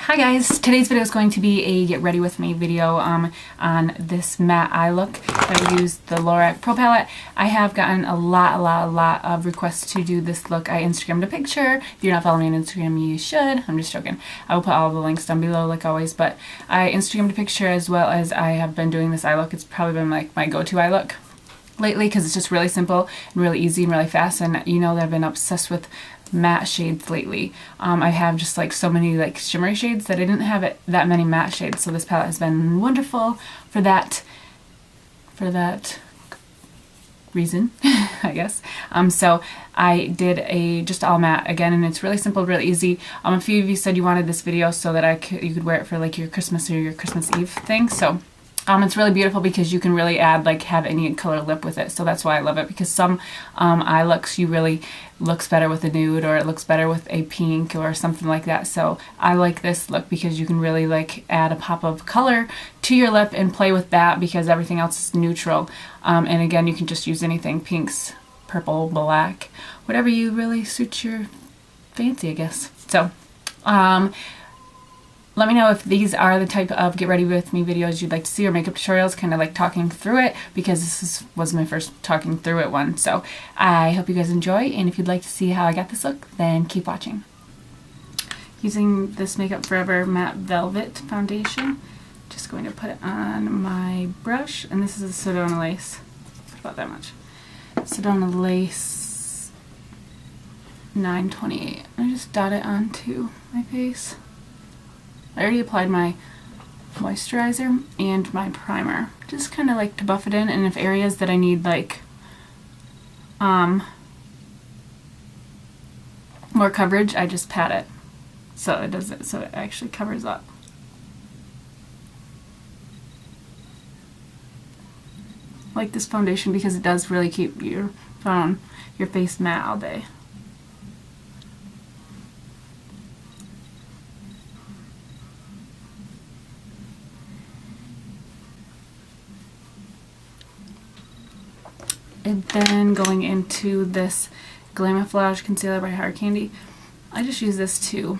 Hi guys, today's video is going to be a get ready with me video on this matte eye look. I used the Lorac Pro Palette. I have gotten a lot of requests to do this look. I Instagrammed a picture. If you're not following me on Instagram, you should. I'm just joking. I will put all the links down below like always, but I Instagrammed a picture as well as I have been doing this eye look. It's probably been like my go-to eye look lately because it's just really simple and really easy and really fast, and you know that I've been obsessed with matte shades lately. I have just like so many like shimmery shades that I didn't have that many matte shades, so this palette has been wonderful for that reason, I guess. So I did a just all matte again, and it's really simple, really easy. A few of you said you wanted this video so that you could wear it for like your Christmas or your Christmas Eve thing, so it's really beautiful because you can really add, like, have any color lip with it. So that's why I love it, because some eye looks, you really looks better with a nude, or it looks better with a pink or something like that. So I like this look because you can really like add a pop of color to your lip and play with that because everything else is neutral. And again, you can just use anything, pinks, purple, black, whatever you really suit your fancy, I guess. So let me know if these are the type of get ready with me videos you'd like to see, or makeup tutorials, kind of like talking through it, because this was my first talking through it one. So I hope you guys enjoy, and if you'd like to see how I got this look, then keep watching. Using this Makeup Forever Matte Velvet Foundation, just going to put it on my brush, and this is a Sedona Lace, about that much. Sedona Lace 928. I just dot it onto my face. I already applied my moisturizer and my primer, just kind of like to buff it in, and if areas that I need like more coverage, I just pat it so it does it, so it actually covers up. I like this foundation because it does really keep your face matte all day. And then going into this Glamouflage Concealer by Hard Candy, I just use this to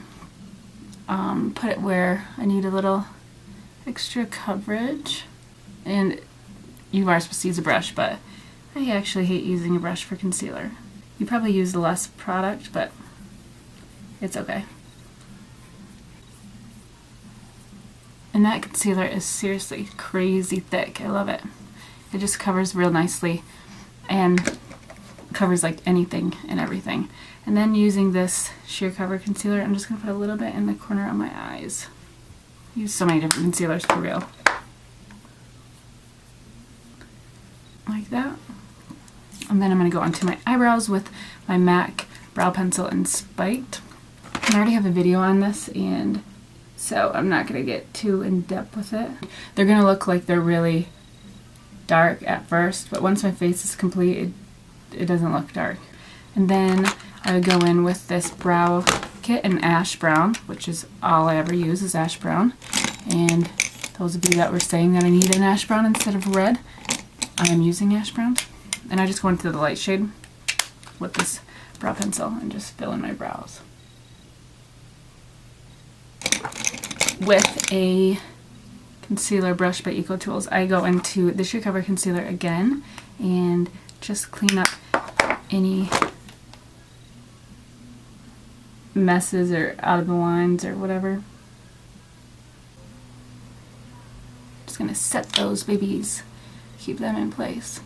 put it where I need a little extra coverage. And you are supposed to use a brush, but I actually hate using a brush for concealer. You probably use less product, but it's okay. And that concealer is seriously crazy thick. I love it. It just covers real nicely and covers like anything and everything. And then using this Sheer Cover Concealer, I'm just going to put a little bit in the corner of my eyes. I use so many different concealers for real. Like that. And then I'm going to go onto my eyebrows with my MAC Brow Pencil in Spiked. I already have a video on this, and so I'm not going to get too in depth with it. They're going to look like they're really dark at first, but once my face is complete, it doesn't look dark. And then I would go in with this brow kit in Ash Brown, which is all I ever use is Ash Brown. And those of you that were saying that I need an Ash Brown instead of red, I am using Ash Brown. And I just go into the light shade with this brow pencil and just fill in my brows. With a concealer brush by Eco Tools, I go into the Sheer Cover Concealer again and just clean up any messes or out of the lines or whatever. Just gonna set those babies, keep them in place.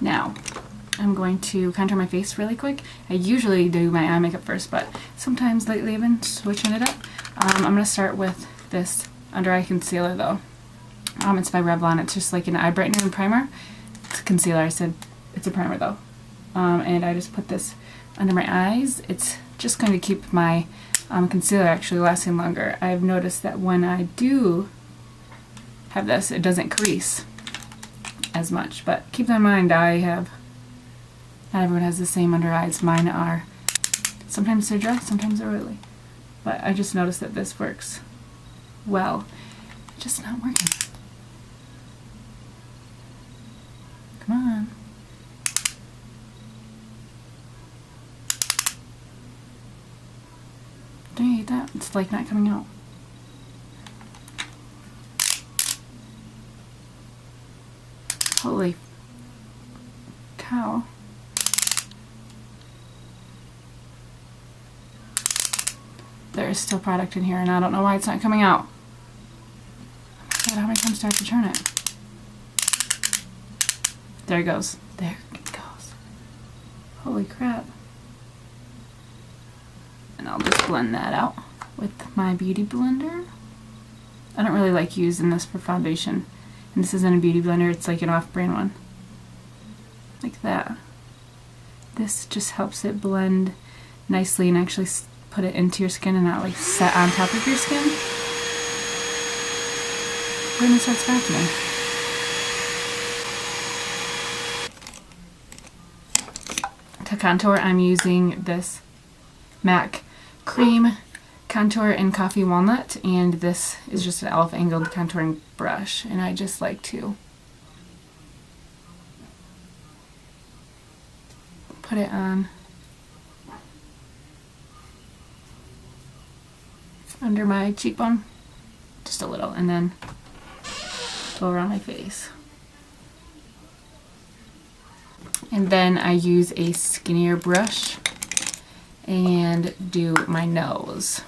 Now I'm going to contour my face really quick. I usually do my eye makeup first, but sometimes lately I've been switching it up. I'm going to start with this under eye concealer though. It's by Revlon. It's just like an eye brightener and primer. It's a concealer. I said it's a primer though. And I just put this under my eyes. It's just going to keep my concealer actually lasting longer. I've noticed that when I do have this, it doesn't crease as much, but keep in mind not everyone has the same under eyes. Mine are, sometimes they're dry, sometimes they're oily. But I just noticed that this works well. Just not working. Come on. that? It's like not coming out. Holy cow. There is still product in here and I don't know why it's not coming out. Oh my god, how many times do I have to turn it? There it goes. There it goes. Holy crap. And I'll just blend that out with my beauty blender. I don't really like using this for foundation. And this isn't a beauty blender, it's like an off-brand one. Like that. This just helps it blend nicely and actually put it into your skin and not like set on top of your skin. When it starts happening. To contour, I'm using this MAC Cream Contour in Coffee Walnut, and this is just an e.l.f. angled contouring brush, and I just like to put it on under my cheekbone, just a little, and then go around my face. And then I use a skinnier brush and do my nose.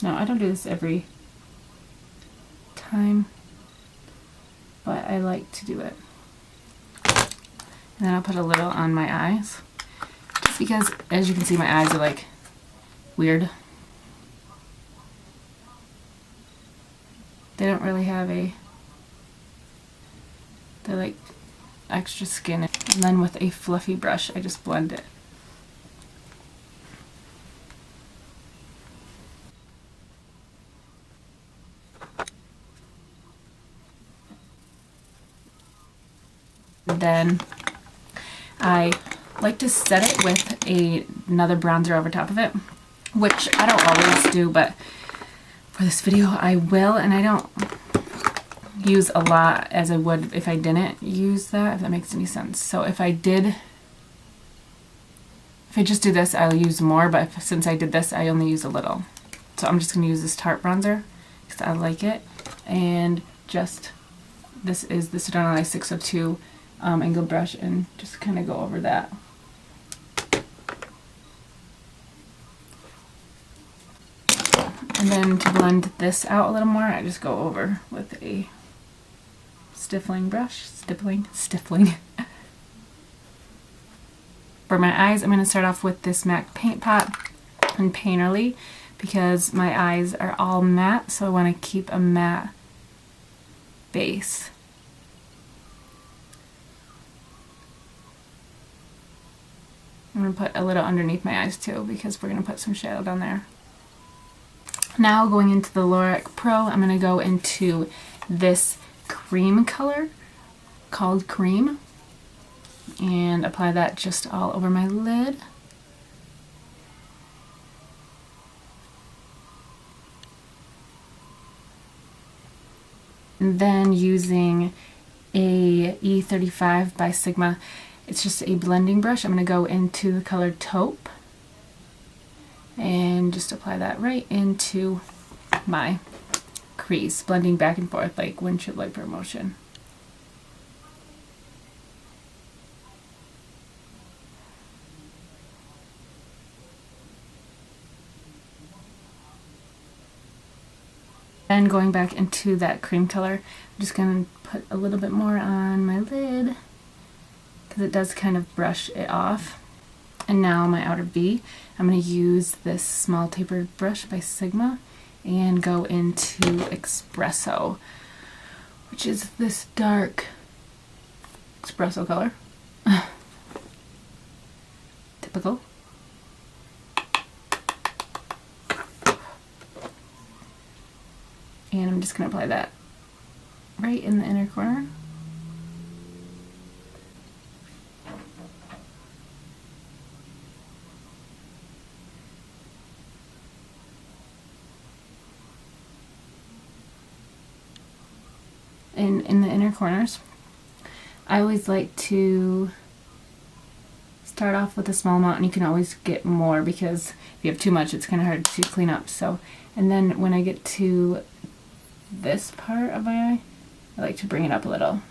No, I don't do this every time, but I like to do it. And then I'll put a little on my eyes, just because, as you can see, my eyes are like weird. They don't really have a, they're like extra skin. And then with a fluffy brush, I just blend it. Then I like to set it with another bronzer over top of it, which I don't always do, but for this video I will, and I don't use a lot as I would if I didn't use that, if that makes any sense. So if I just do this, I'll use more, but since I did this, I only use a little. So I'm just going to use this Tarte bronzer because I like it, and just, this is the Sedona xoxo angled brush, and just kind of go over that. And then to blend this out a little more, I just go over with a stippling brush. Stippling. For my eyes, I'm going to start off with this MAC Paint Pot and Painterly, because my eyes are all matte, so I want to keep a matte base. I'm going to put a little underneath my eyes too, because we're going to put some shadow down there. Now going into the Lorac Pro, I'm going to go into this cream color called Cream and apply that just all over my lid. And then using a E35 by Sigma, it's just a blending brush, I'm going to go into the color Taupe and just apply that right into my crease, blending back and forth like windshield wiper motion. Then going back into that cream color, I'm just going to put a little bit more on my lid because it does kind of brush it off. And now my outer V, I'm going to use this small tapered brush by Sigma and go into Expresso, which is this dark espresso color. Typical. And I'm just going to apply that right in the inner corner. And in the inner corners. I always like to start off with a small amount, and you can always get more because if you have too much, it's kind of hard to clean up. So, and then when I get to this part of my eye, I like to bring it up a little.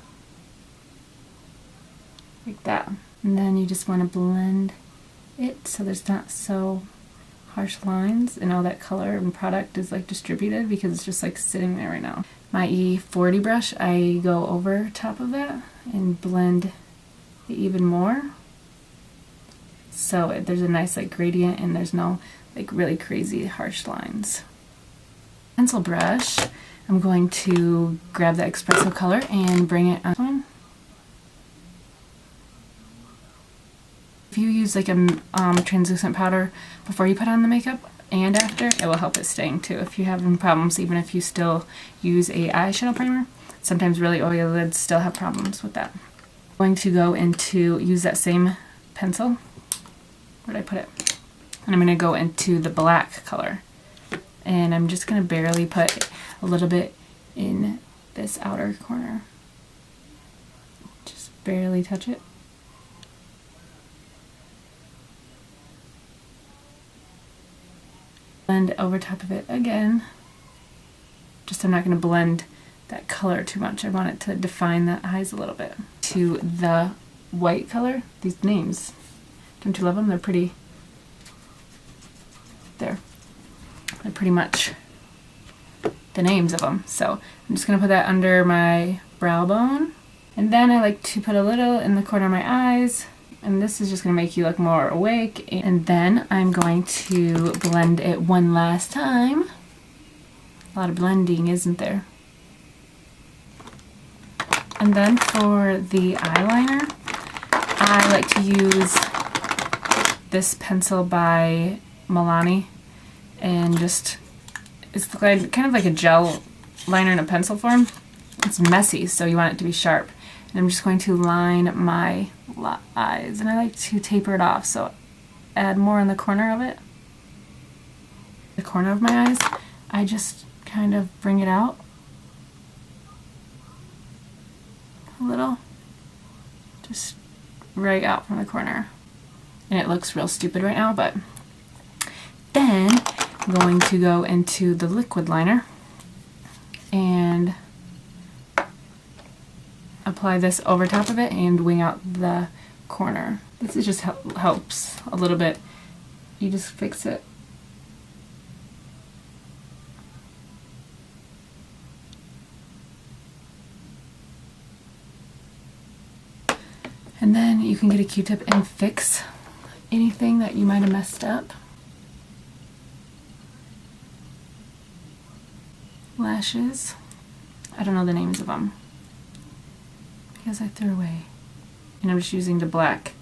Like that. And then you just want to blend it so there's not so harsh lines and all that color and product is like distributed because it's just like sitting there right now. My E40 brush, I go over top of that and blend it even more. So there's a nice like gradient and there's no like really crazy harsh lines. Pencil brush, I'm going to grab the Expresso color and bring it on. If you use like a translucent powder before you put on the makeup and after, it will help it staying too. If you're having problems, even if you still use a eyeshadow primer, sometimes really oily lids still have problems with that. I'm going to go into, use that same pencil. Where did I put it? And I'm going to go into the black color. And I'm just going to barely put a little bit in this outer corner. Just barely touch it. Blend over top of it again. Just I'm not going to blend that color too much. I want it to define the eyes a little bit. To the white color, these names. Don't you love them? They're pretty. They're pretty much the names of them. So I'm just going to put that under my brow bone. And then I like to put a little in the corner of my eyes. And this is just going to make you look more awake. And then I'm going to blend it one last time. A lot of blending, isn't there? And then for the eyeliner, I like to use this pencil by Milani. And just, it's kind of like a gel liner in a pencil form. It's messy, so you want it to be sharp. And I'm just going to line my eyes, and I like to taper it off, so add more in the corner of it. The corner of my eyes, I just kind of bring it out a little, just right out from the corner. And it looks real stupid right now, but then I'm going to go into the liquid liner and apply this over top of it and wing out the corner. This is just helps a little bit. You just fix it. And then you can get a Q-tip and fix anything that you might have messed up. Lashes. I don't know the names of them because I threw away. And I'm just using the black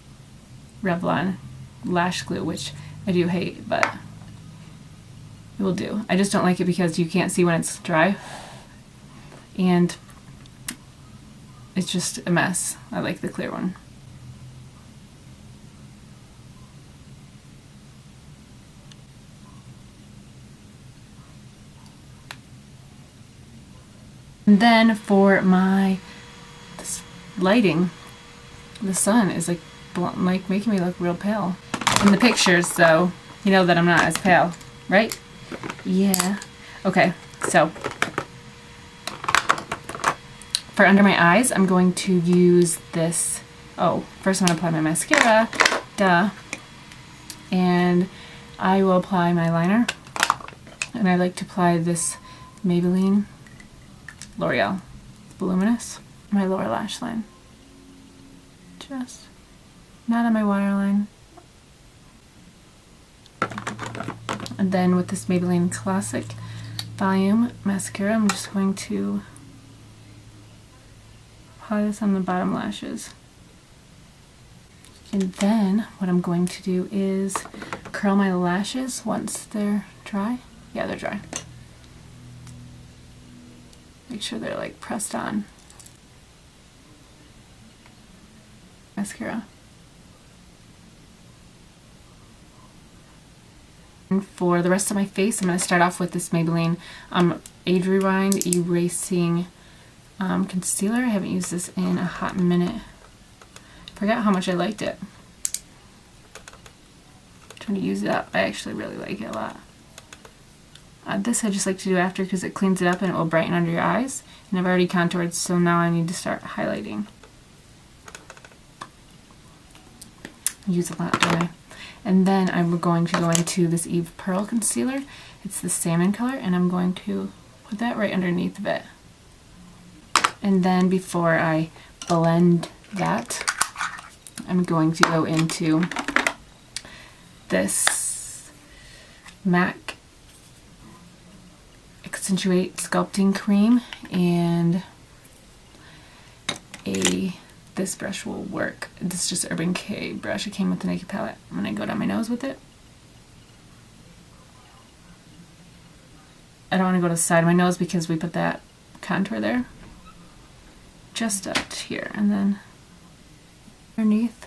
Revlon lash glue, which I do hate, but it will do. I just don't like it because you can't see when it's dry. And it's just a mess. I like the clear one. And then for my lighting, the sun is like making me look real pale. In the pictures, so you know that I'm not as pale, right? Yeah. Okay, so for under my eyes, I'm going to use this. Oh, first I'm going to apply my mascara. Duh. And I will apply my liner. And I like to apply this Maybelline L'Oreal Voluminous, my lower lash line. Just not on my waterline. And then with this Maybelline Classic Volume Mascara, I'm just going to apply this on the bottom lashes. And then what I'm going to do is curl my lashes once they're dry. Yeah, they're dry. Make sure they're like pressed on. Mascara. And for the rest of my face, I'm going to start off with this Maybelline Age Rewind Erasing concealer. I haven't used this in a hot minute. Forgot how much I liked it. Trying to use it up. I actually really like it a lot. This I just like to do after because it cleans it up and it will brighten under your eyes. And I've already contoured, so now I need to start highlighting. Use a lot, don't I? And then I'm going to go into this Eve Pearl concealer. It's the salmon color, and I'm going to put that right underneath of it. And then before I blend that, I'm going to go into this MAC Accentuate Sculpting Cream, and this brush will work. This is just Urban Decay brush. It came with the Naked palette. I'm going to go down my nose with it. I don't want to go to the side of my nose because we put that contour there. Just up here, and then underneath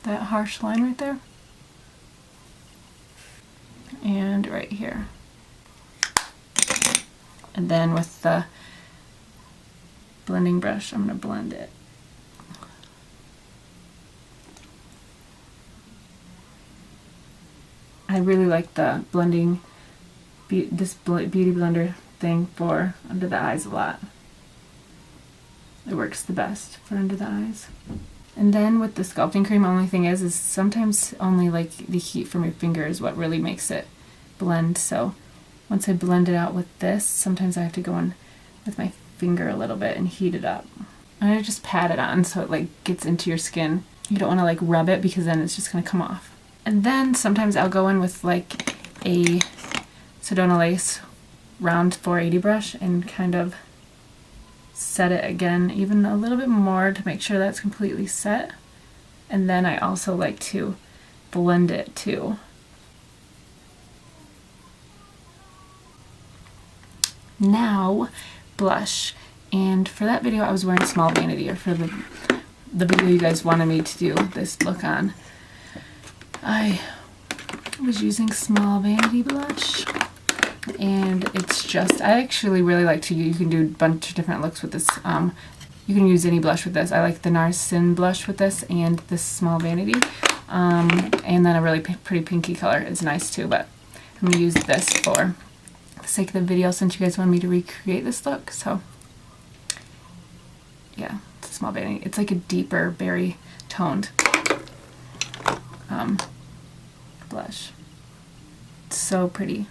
that harsh line right there. And right here. And then with the blending brush, I'm going to blend it. I really like the blending, this beauty blender thing for under the eyes a lot. It works the best for under the eyes. And then with the sculpting cream, only thing is sometimes only like the heat from your finger is what really makes it blend. So once I blend it out with this, sometimes I have to go in with my finger a little bit and heat it up. And I just pat it on so it like gets into your skin. You don't want to like rub it because then it's just going to come off. And then sometimes I'll go in with like a Sedona Lace round 480 brush and kind of set it again even a little bit more to make sure that's completely set. And then I also like to blend it too. Now blush, and for that video I was wearing Small Vanity, or for the video you guys wanted me to do this look on, I was using Small Vanity blush. And it's just, I actually really like to, you can do a bunch of different looks with this. You can use any blush with this. I like the NARS Sin blush with this and this Small Vanity. And then a really pretty pinky color is nice too, but I'm going to use this for the sake of the video since you guys wanted me to recreate this look. So yeah, it's a Small Vanity. It's like a deeper berry toned blush. It's so pretty.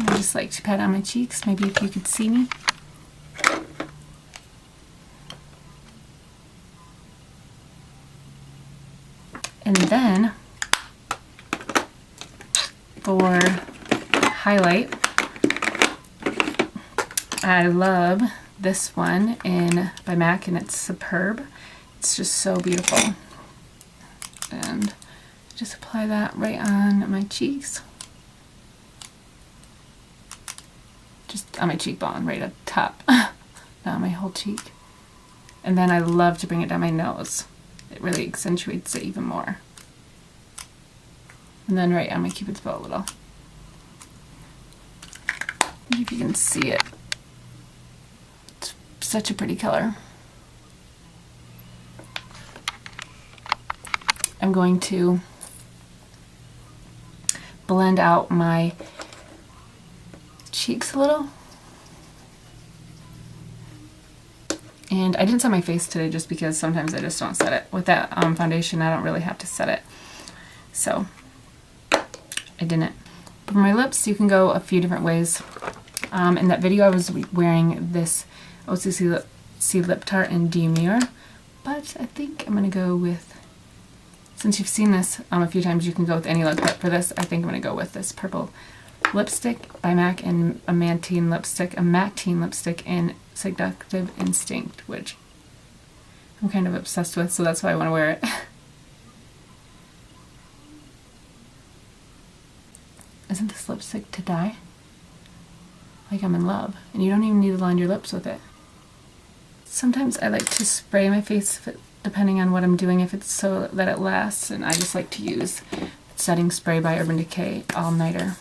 I just like to pat on my cheeks, maybe if you could see me. And then for highlight, I love this one by MAC, and it's Superb. It's just so beautiful. And just apply that right on my cheeks. Just on my cheekbone, right up top, not on my whole cheek. And then I love to bring it down my nose. It really accentuates it even more. And then right on my Cupid's bow a little. If you can see it. It's such a pretty color. I'm going to blend out my cheeks a little. And I didn't set my face today just because sometimes I just don't set it. With that foundation, I don't really have to set it. So I didn't. For my lips, you can go a few different ways. In that video, I was wearing this OCC Lip Tart in Demure. But I think I'm going to go with, since you've seen this a few times, you can go with any look. But for this, I think I'm going to go with this purple lipstick by MAC and a matte lipstick in Seductive Instinct, which I'm kind of obsessed with, so that's why I want to wear it. Isn't this lipstick to die? Like I'm in love, and you don't even need to line your lips with it. Sometimes I like to spray my face depending on what I'm doing, if it's so that it lasts, and I just like to use Setting Spray by Urban Decay All Nighter.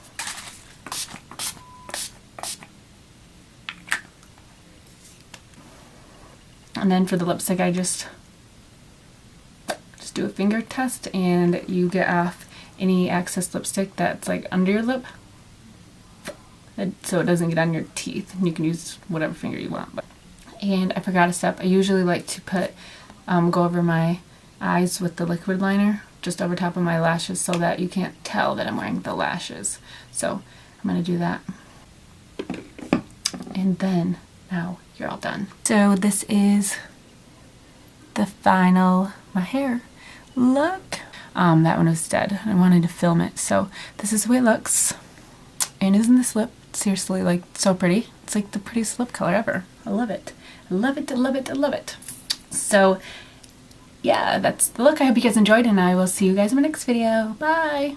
And then for the lipstick, I just do a finger test, and you get off any excess lipstick that's like under your lip, so it doesn't get on your teeth. You can use whatever finger you want. And I forgot a step. I usually like to put go over my eyes with the liquid liner just over top of my lashes so that you can't tell that I'm wearing the lashes. So I'm going to do that. And then now you're all done. So this is the final my hair look. That one was dead. I wanted to film it. So this is the way it looks. And isn't this lip seriously like so pretty? It's like the prettiest lip color ever. I love it. I love it. I love it. I love it. So yeah, that's the look. I hope you guys enjoyed, and I will see you guys in my next video. Bye!